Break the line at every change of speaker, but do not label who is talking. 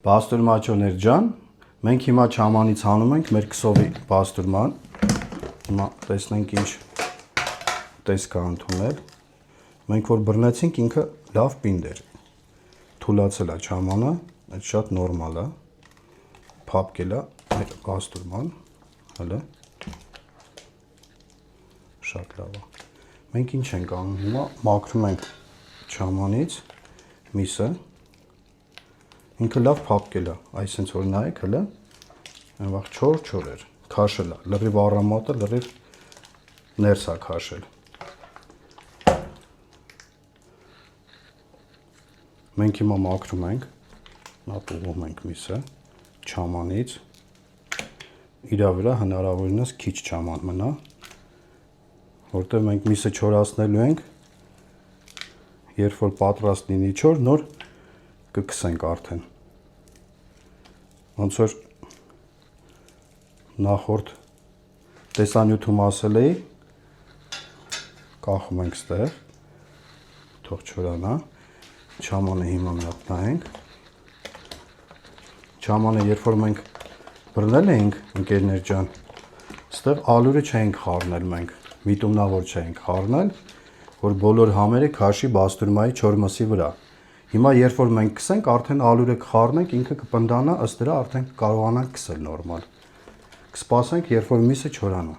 Բաստուրմաչոներ ջան, մենք հիմա չամանից հանում ենք մեր քսովի բաստուրման։ Հիմա տեսնենք ինչ տեսք է ընդունել։ Մենք որ բռնեցինք ինքը լավ պինդ էր։ Թուլացել է չամանը, այդ շատ նորմալ է։ Փափկել է մեր բաստուրման, հələ։ Շատ լավ է։ Մենք ինչ ենք անում հիմա, մաքրում ենք չամանից միսը։ Ինքը լավ փափկել է, այսինքն որ նայեք հələ, այնվաղ չոր էր, քաշել է, լրիվ առամատը, լրիվ ներս է քաշել։ Մենք հիմա մաքրում ենք, նապուղում ենք միսը, չամանից, իրա վրա հնարավորինս քիչ չաման մնա, որտեղ մենք միսը չորացնելու ենք, երբ որ պատրաստ լինի չոր, նոր կքսենք արդեն։ Ոնց որ նախորդ տեսանյութում ասել էի, կախում ենք ստեղ, թող չորանա, չամանը հիմա մի հատ նայենք։ Չամանը երբ որ մենք բռնել էինք, ընկերներ ջան, ստեղ ալյուրը չէինք խառնել մենք, միտումնավոր չէինք խառնել, որ բոլոր համերը քաշի բաստուրմայի չոր մսի վրա։ Հիմա երբ որ մենք քսենք, արդեն ալյուրը կխառնենք, ինքը կպնդանա, ըստ դրա արդեն կարողանանք քսել նորմալ։ Կսպասենք, երբ որ միսը չորանա։